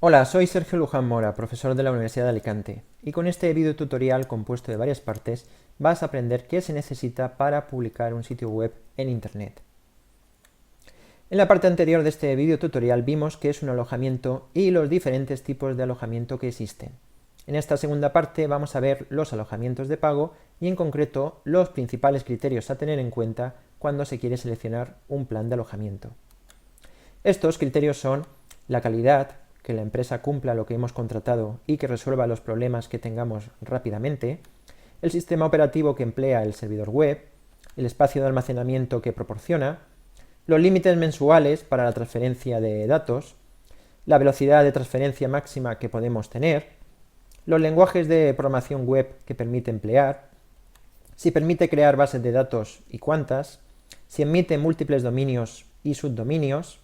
Hola, soy Sergio Luján Mora, profesor de la Universidad de Alicante, y con este video tutorial compuesto de varias partes vas a aprender qué se necesita para publicar un sitio web en Internet. En la parte anterior de este video tutorial vimos qué es un alojamiento y los diferentes tipos de alojamiento que existen. En esta segunda parte vamos a ver los alojamientos de pago y en concreto los principales criterios a tener en cuenta cuando se quiere seleccionar un plan de alojamiento. Estos criterios son la calidad, que la empresa cumpla lo que hemos contratado y que resuelva los problemas que tengamos rápidamente, el sistema operativo que emplea el servidor web, el espacio de almacenamiento que proporciona, los límites mensuales para la transferencia de datos, la velocidad de transferencia máxima que podemos tener, los lenguajes de programación web que permite emplear, si permite crear bases de datos y cuántas, si emite múltiples dominios y subdominios,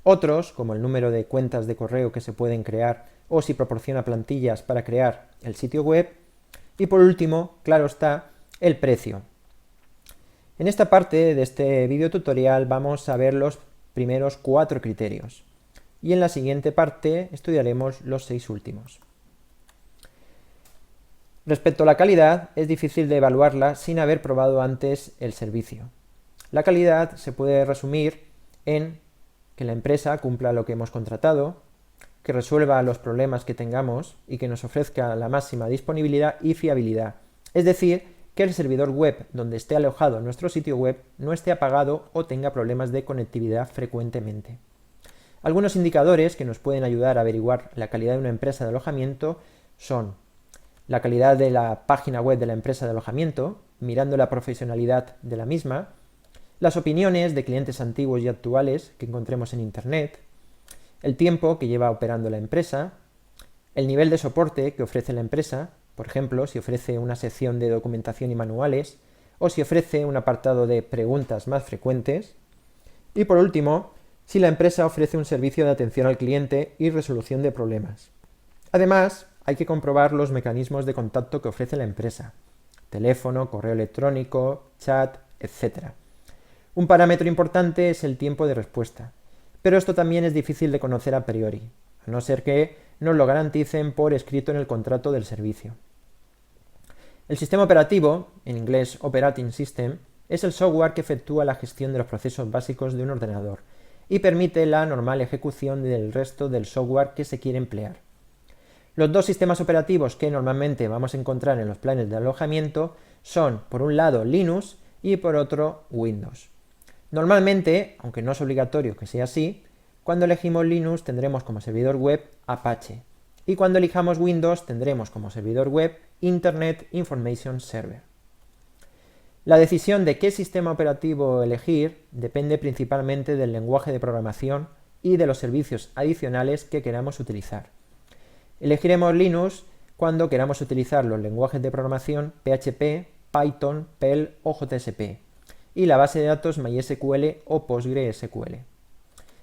otros, como el número de cuentas de correo que se pueden crear o si proporciona plantillas para crear el sitio web. Y por último, claro está, el precio. En esta parte de este video tutorial vamos a ver los primeros 4 criterios. Y en la siguiente parte estudiaremos los 6 últimos. Respecto a la calidad, es difícil de evaluarla sin haber probado antes el servicio. La calidad se puede resumir en que la empresa cumpla lo que hemos contratado, que resuelva los problemas que tengamos y que nos ofrezca la máxima disponibilidad y fiabilidad. Es decir, que el servidor web donde esté alojado nuestro sitio web no esté apagado o tenga problemas de conectividad frecuentemente. Algunos indicadores que nos pueden ayudar a averiguar la calidad de una empresa de alojamiento son la calidad de la página web de la empresa de alojamiento, mirando la profesionalidad de la misma, las opiniones de clientes antiguos y actuales que encontremos en Internet, el tiempo que lleva operando la empresa, el nivel de soporte que ofrece la empresa, por ejemplo, si ofrece una sección de documentación y manuales, o si ofrece un apartado de preguntas más frecuentes, y por último, si la empresa ofrece un servicio de atención al cliente y resolución de problemas. Además, hay que comprobar los mecanismos de contacto que ofrece la empresa: teléfono, correo electrónico, chat, etc. Un parámetro importante es el tiempo de respuesta, pero esto también es difícil de conocer a priori, a no ser que nos lo garanticen por escrito en el contrato del servicio. El sistema operativo, en inglés Operating System, es el software que efectúa la gestión de los procesos básicos de un ordenador y permite la normal ejecución del resto del software que se quiere emplear. Los dos sistemas operativos que normalmente vamos a encontrar en los planes de alojamiento son, por un lado, Linux y por otro, Windows. Normalmente, aunque no es obligatorio que sea así, cuando elegimos Linux tendremos como servidor web Apache y cuando elijamos Windows tendremos como servidor web Internet Information Server. La decisión de qué sistema operativo elegir depende principalmente del lenguaje de programación y de los servicios adicionales que queramos utilizar. Elegiremos Linux cuando queramos utilizar los lenguajes de programación PHP, Python, Perl o JSP y la base de datos MySQL o PostgreSQL.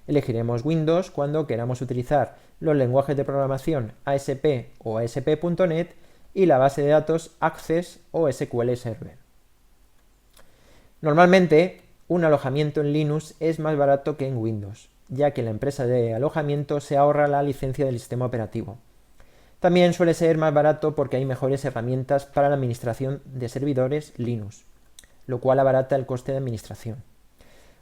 Elegiremos Windows cuando queramos utilizar los lenguajes de programación ASP o ASP.NET y la base de datos Access o SQL Server. Normalmente, un alojamiento en Linux es más barato que en Windows, ya que la empresa de alojamiento se ahorra la licencia del sistema operativo. También suele ser más barato porque hay mejores herramientas para la administración de servidores Linux, lo cual abarata el coste de administración.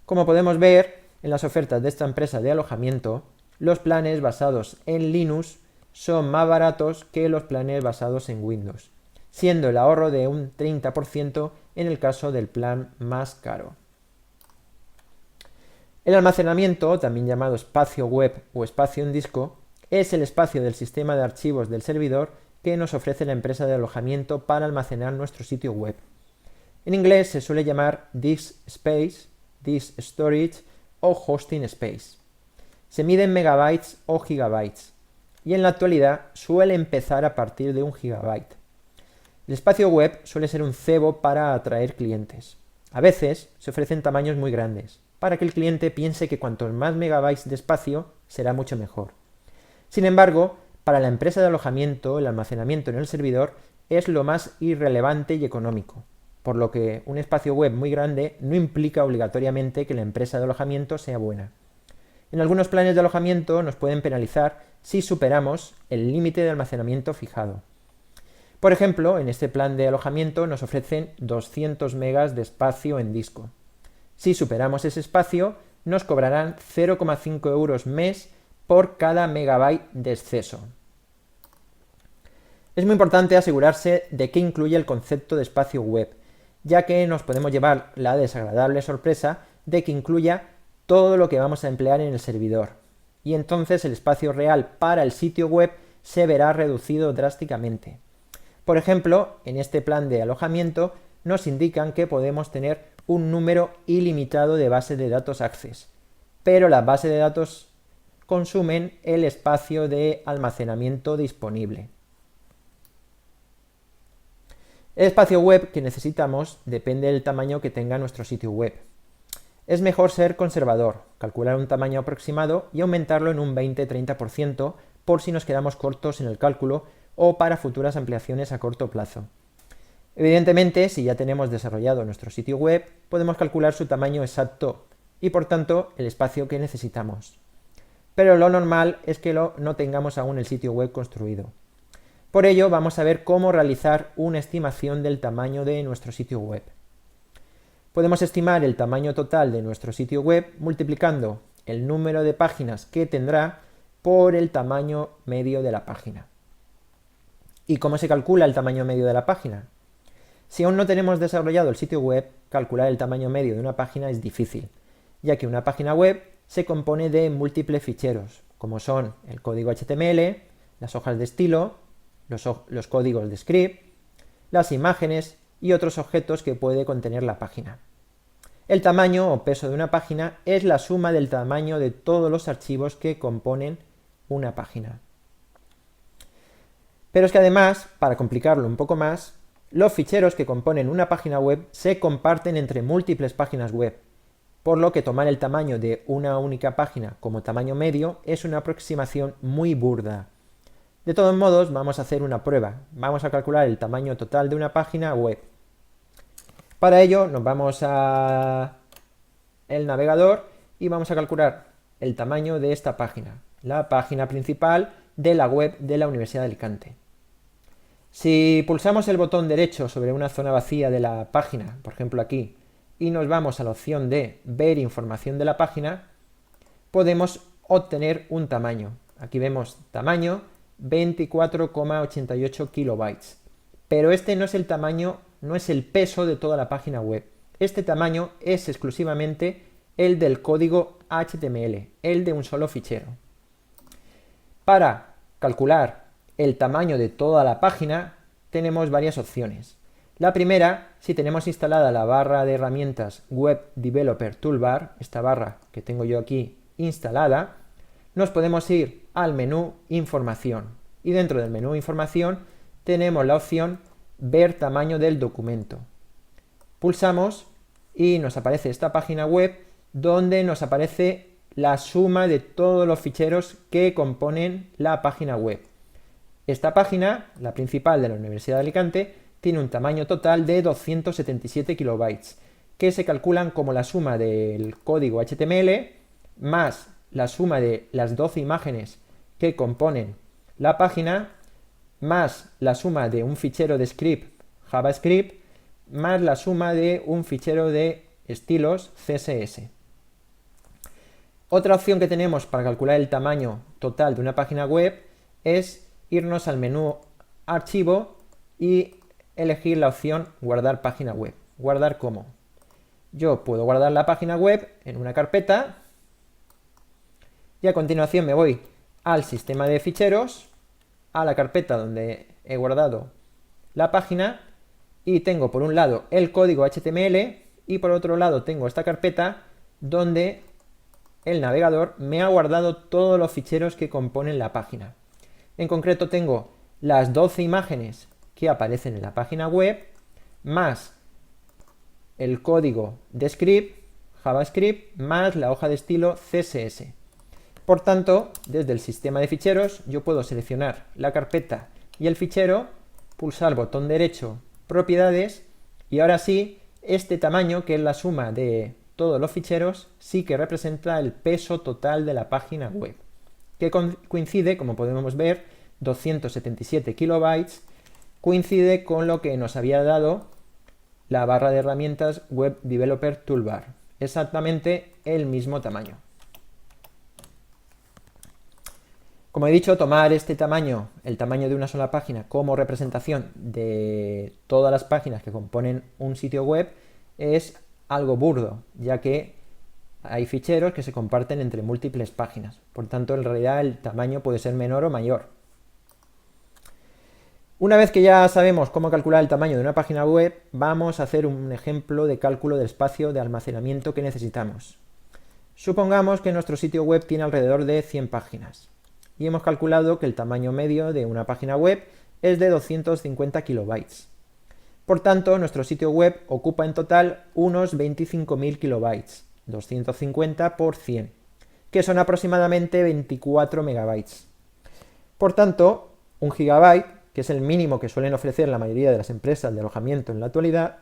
Como podemos ver en las ofertas de esta empresa de alojamiento, los planes basados en Linux son más baratos que los planes basados en Windows, siendo el ahorro de un 30% en el caso del plan más caro. El almacenamiento, también llamado espacio web o espacio en disco, es el espacio del sistema de archivos del servidor que nos ofrece la empresa de alojamiento para almacenar nuestro sitio web. En inglés se suele llamar disk space, disk storage o hosting space. Se mide en megabytes o gigabytes y en la actualidad suele empezar a partir de 1 gigabyte. El espacio web suele ser un cebo para atraer clientes. A veces se ofrecen tamaños muy grandes, para que el cliente piense que cuantos más megabytes de espacio será mucho mejor. Sin embargo, para la empresa de alojamiento, el almacenamiento en el servidor es lo más irrelevante y económico, por lo que un espacio web muy grande no implica obligatoriamente que la empresa de alojamiento sea buena. En algunos planes de alojamiento nos pueden penalizar si superamos el límite de almacenamiento fijado. Por ejemplo, en este plan de alojamiento nos ofrecen 200 megas de espacio en disco. Si superamos ese espacio, nos cobrarán 0,5 euros mes por cada megabyte de exceso. Es muy importante asegurarse de que incluye el concepto de espacio web, ya que nos podemos llevar la desagradable sorpresa de que incluya todo lo que vamos a emplear en el servidor, y entonces el espacio real para el sitio web se verá reducido drásticamente. Por ejemplo, en este plan de alojamiento nos indican que podemos tener un número ilimitado de bases de datos Access, pero las bases de datos consumen el espacio de almacenamiento disponible. El espacio web que necesitamos depende del tamaño que tenga nuestro sitio web. Es mejor ser conservador, calcular un tamaño aproximado y aumentarlo en un 20-30% por si nos quedamos cortos en el cálculo o para futuras ampliaciones a corto plazo. Evidentemente, si ya tenemos desarrollado nuestro sitio web, podemos calcular su tamaño exacto y por tanto el espacio que necesitamos. Pero lo normal es que no tengamos aún el sitio web construido. Por ello, vamos a ver cómo realizar una estimación del tamaño de nuestro sitio web. Podemos estimar el tamaño total de nuestro sitio web multiplicando el número de páginas que tendrá por el tamaño medio de la página. ¿Y cómo se calcula el tamaño medio de la página? Si aún no tenemos desarrollado el sitio web, calcular el tamaño medio de una página es difícil, ya que una página web se compone de múltiples ficheros, como son el código HTML, las hojas de estilo, los códigos de script, las imágenes y otros objetos que puede contener la página. El tamaño o peso de una página es la suma del tamaño de todos los archivos que componen una página. Pero es que además, para complicarlo un poco más, los ficheros que componen una página web se comparten entre múltiples páginas web, por lo que tomar el tamaño de una única página como tamaño medio es una aproximación muy burda. De todos modos, vamos a hacer una prueba. Vamos a calcular el tamaño total de una página web. Para ello, nos vamos al navegador y vamos a calcular el tamaño de esta página, la página principal de la web de la Universidad de Alicante. Si pulsamos el botón derecho sobre una zona vacía de la página, por ejemplo aquí, y nos vamos a la opción de ver información de la página, podemos obtener un tamaño. Aquí vemos tamaño 24,88 kilobytes. Pero este no es el tamaño, no es el peso de toda la página web. Este tamaño es exclusivamente el del código HTML, el de un solo fichero. Para calcular el tamaño de toda la página tenemos varias opciones. La primera, si tenemos instalada la barra de herramientas Web Developer Toolbar, esta barra que tengo yo aquí instalada, nos podemos ir al menú Información y dentro del menú Información tenemos la opción Ver tamaño del documento. Pulsamos y nos aparece esta página web donde nos aparece la suma de todos los ficheros que componen la página web. Esta página, la principal de la Universidad de Alicante, tiene un tamaño total de 277 kilobytes, que se calculan como la suma del código HTML más la suma de las 12 imágenes que componen la página, más la suma de un fichero de script JavaScript, más la suma de un fichero de estilos CSS. Otra opción que tenemos para calcular el tamaño total de una página web es irnos al menú Archivo y elegir la opción Guardar página web. ¿Guardar cómo? Yo puedo guardar la página web en una carpeta y a continuación me voy al sistema de ficheros, a la carpeta donde he guardado la página y tengo por un lado el código HTML y por otro lado tengo esta carpeta donde el navegador me ha guardado todos los ficheros que componen la página. En concreto tengo las 12 imágenes que aparecen en la página web más el código de script JavaScript más la hoja de estilo CSS. Por tanto, desde el sistema de ficheros yo puedo seleccionar la carpeta y el fichero, pulsar el botón derecho Propiedades y ahora sí, este tamaño, que es la suma de todos los ficheros, sí que representa el peso total de la página web, que coincide, como podemos ver, 277 kilobytes, coincide con lo que nos había dado la barra de herramientas Web Developer Toolbar, exactamente el mismo tamaño. Como he dicho, tomar este tamaño, el tamaño de una sola página, como representación de todas las páginas que componen un sitio web es algo burdo, ya que hay ficheros que se comparten entre múltiples páginas. Por tanto, en realidad el tamaño puede ser menor o mayor. Una vez que ya sabemos cómo calcular el tamaño de una página web, vamos a hacer un ejemplo de cálculo del espacio de almacenamiento que necesitamos. Supongamos que nuestro sitio web tiene alrededor de 100 páginas y hemos calculado que el tamaño medio de una página web es de 250 kilobytes. Por tanto, nuestro sitio web ocupa en total unos 25.000 kilobytes, 250 por 100, que son aproximadamente 24 megabytes. Por tanto, un gigabyte, que es el mínimo que suelen ofrecer la mayoría de las empresas de alojamiento en la actualidad,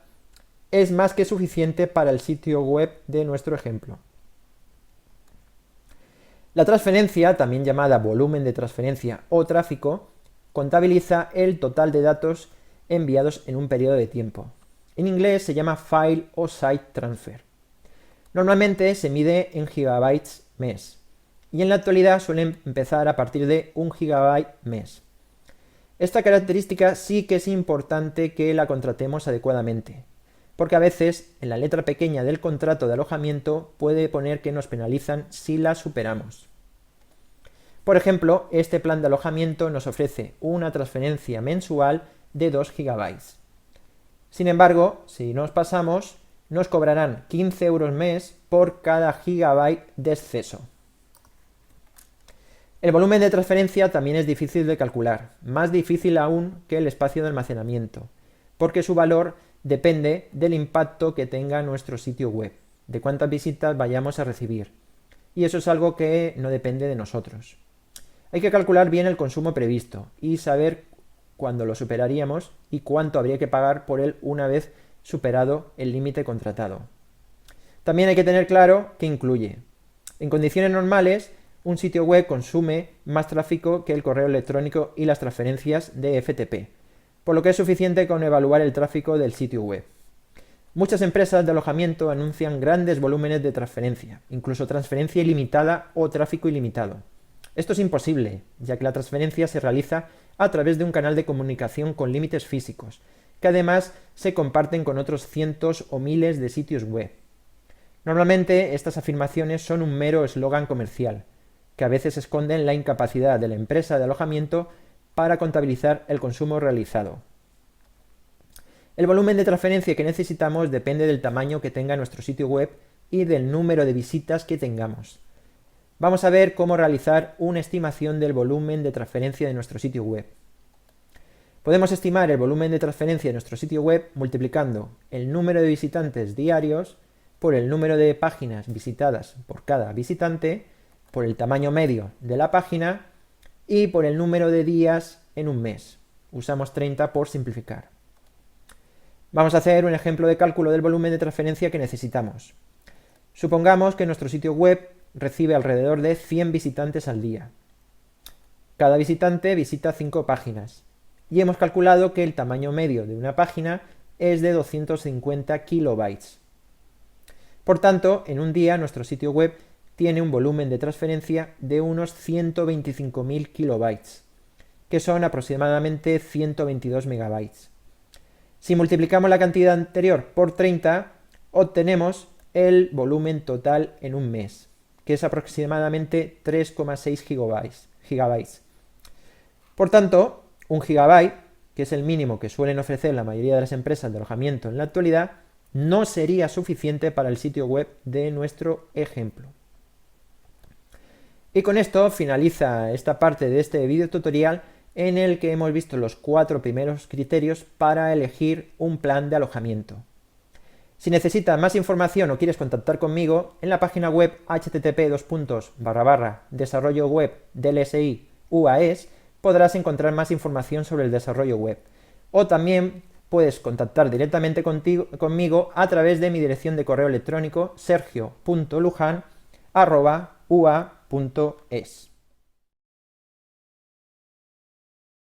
es más que suficiente para el sitio web de nuestro ejemplo. La transferencia, también llamada volumen de transferencia o tráfico, contabiliza el total de datos enviados en un periodo de tiempo. En inglés se llama File o Site Transfer. Normalmente se mide en gigabytes mes y en la actualidad suelen empezar a partir de 1 gigabyte mes. Esta característica sí que es importante que la contratemos adecuadamente, porque a veces en la letra pequeña del contrato de alojamiento puede poner que nos penalizan si la superamos. Por ejemplo, este plan de alojamiento nos ofrece una transferencia mensual de 2 gigabytes. Sin embargo, si nos pasamos, nos cobrarán 15 euros mes por cada gigabyte de exceso. El volumen de transferencia también es difícil de calcular, más difícil aún que el espacio de almacenamiento, porque su valor depende del impacto que tenga nuestro sitio web, de cuántas visitas vayamos a recibir, y eso es algo que no depende de nosotros. Hay que calcular bien el consumo previsto y saber cuándo lo superaríamos y cuánto habría que pagar por él una vez superado el límite contratado. También hay que tener claro qué incluye. En condiciones normales, un sitio web consume más tráfico que el correo electrónico y las transferencias de FTP, por lo que es suficiente con evaluar el tráfico del sitio web. Muchas empresas de alojamiento anuncian grandes volúmenes de transferencia, incluso transferencia ilimitada o tráfico ilimitado. Esto es imposible, ya que la transferencia se realiza a través de un canal de comunicación con límites físicos, que además se comparten con otros cientos o miles de sitios web. Normalmente estas afirmaciones son un mero eslogan comercial, que a veces esconden la incapacidad de la empresa de alojamiento para contabilizar el consumo realizado. El volumen de transferencia que necesitamos depende del tamaño que tenga nuestro sitio web y del número de visitas que tengamos. Vamos a ver cómo realizar una estimación del volumen de transferencia de nuestro sitio web. Podemos estimar el volumen de transferencia de nuestro sitio web multiplicando el número de visitantes diarios por el número de páginas visitadas por cada visitante, por el tamaño medio de la página y por el número de días en un mes. Usamos 30 por simplificar. Vamos a hacer un ejemplo de cálculo del volumen de transferencia que necesitamos. Supongamos que nuestro sitio web recibe alrededor de 100 visitantes al día. Cada visitante visita 5 páginas y hemos calculado que el tamaño medio de una página es de 250 kilobytes. Por tanto, en un día nuestro sitio web tiene un volumen de transferencia de unos 125.000 kilobytes, que son aproximadamente 122 megabytes. Si multiplicamos la cantidad anterior por 30, obtenemos el volumen total en un mes, que es aproximadamente 3,6 gigabytes. Por tanto, un gigabyte, que es el mínimo que suelen ofrecer la mayoría de las empresas de alojamiento en la actualidad, no sería suficiente para el sitio web de nuestro ejemplo. Y con esto finaliza esta parte de este vídeo tutorial en el que hemos visto los 4 primeros criterios para elegir un plan de alojamiento. Si necesitas más información o quieres contactar conmigo, en la página web http://desarrollo web DLSI UAS podrás encontrar más información sobre el desarrollo web. O también puedes contactar directamente conmigo a través de mi dirección de correo electrónico sergio.lujan@ua.es.